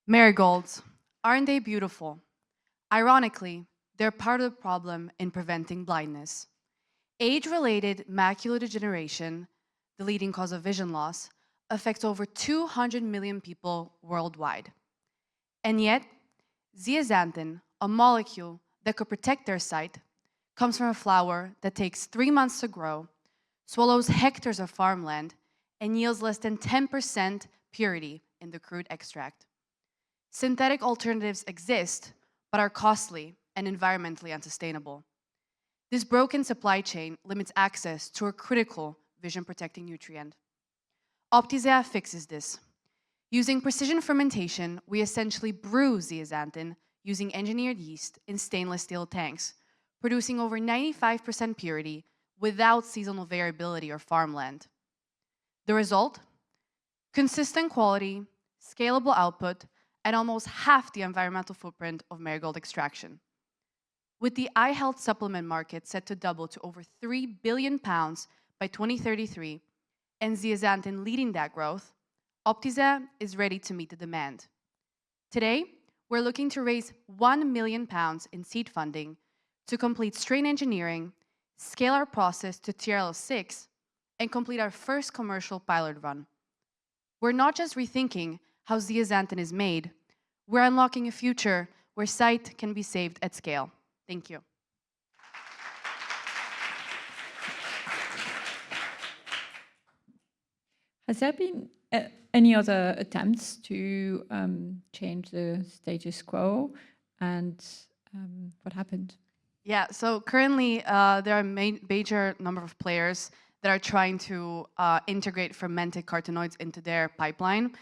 Marigolds, aren't they beautiful? Ironically, they're part of the problem in preventing blindness. Age-related macular degeneration, the leading cause of vision loss, affects over 200 million people worldwide. And yet, zeaxanthin, a molecule that could protect their sight, comes from a flower that takes 3 months to grow, swallows hectares of farmland, and yields less than 10% purity in the crude extract. Synthetic alternatives exist, but are costly and environmentally unsustainable. This broken supply chain limits access to a critical vision-protecting nutrient. Optisea fixes this. Using precision fermentation, we essentially brew zeaxanthin using engineered yeast in stainless steel tanks, producing over 95% purity without seasonal variability or farmland. The result? Consistent quality, scalable output, and almost half the environmental footprint of marigold extraction. With the eye health supplement market set to double to over £3 billion by 2033, and zeaxanthin leading that growth, Optisea is ready to meet the demand. Today, we're looking to raise £1 million in seed funding to complete strain engineering, scale our process to TRL6, and complete our first commercial pilot run. We're not just rethinking how zeaxanthin is made, we're unlocking a future where sight can be saved at scale. Thank you. Has there been any other attempts to change the status quo, and what happened? Yeah, so currently there are a major number of players that are trying to integrate fermented carotenoids into their pipeline.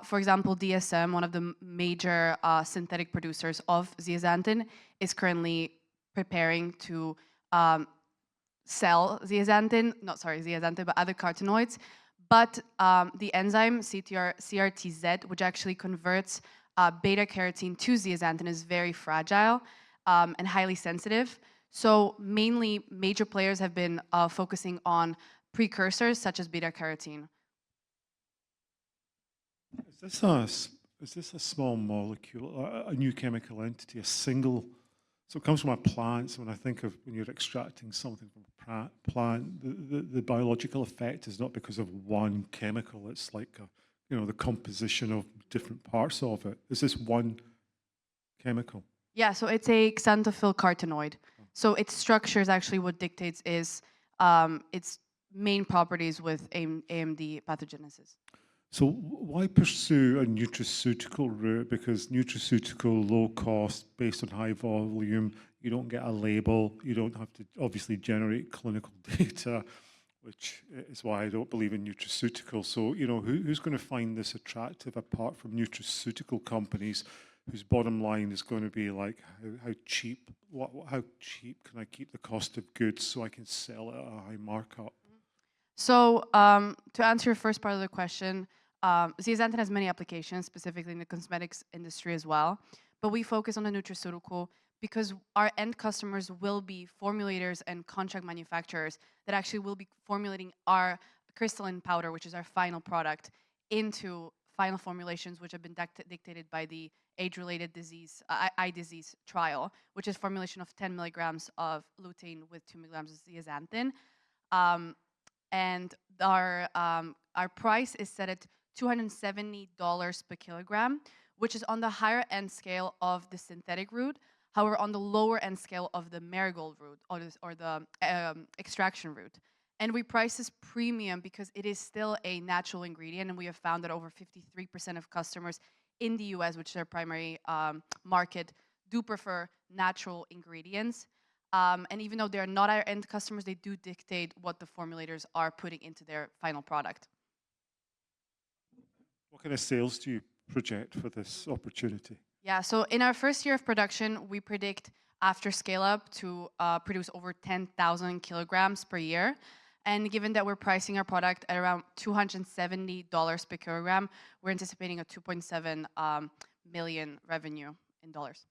For example, DSM, one of the major synthetic producers of zeaxanthin, is currently preparing to sell zeaxanthin, but other carotenoids. But the enzyme CRTZ, which actually converts beta-carotene to zeaxanthin, is very fragile and highly sensitive. So mainly major players have been focusing on precursors such as beta-carotene. Is this a small molecule, a new chemical entity, a single? So it comes from a plant. So when I think of when you're extracting something from a plant, the biological effect is not because of one chemical. It's like the composition of different parts of it. Is this one chemical? Yeah, so it's a xanthophyll carotenoid. So its structure is actually what dictates its main properties with AMD pathogenesis. So why pursue a nutraceutical route? Because nutraceutical, low cost, based on high volume, you don't get a label, you don't have to obviously generate clinical data, which is why I don't believe in nutraceuticals. So, who's going to find this attractive apart from nutraceutical companies whose bottom line is going to be like, how cheap can I keep the cost of goods so I can sell it at a high markup? So to answer your first part of the question, zeaxanthin has many applications, specifically in the cosmetics industry as well. But we focus on the nutraceutical because our end customers will be formulators and contract manufacturers that actually will be formulating our crystalline powder, which is our final product, into final formulations which have been dictated by the age-related disease, eye disease trial, which is formulation of 10 milligrams of lutein with 2 milligrams of zeaxanthin. And our price is set at $270 per kilogram, which is on the higher end scale of the synthetic route. However, on the lower end scale of the marigold route or the extraction route. And we price this premium because it is still a natural ingredient, and we have found that over 53% of customers in the US, which is their primary market, do prefer natural ingredients. And even though they're not our end customers, they do dictate what the formulators are putting into their final product. What kind of sales do you project for this opportunity? Yeah, so in our first year of production, we predict after scale up to produce over 10,000 kilograms per year. And given that we're pricing our product at around $270 per kilogram, we're anticipating a 2.7 million revenue in dollars.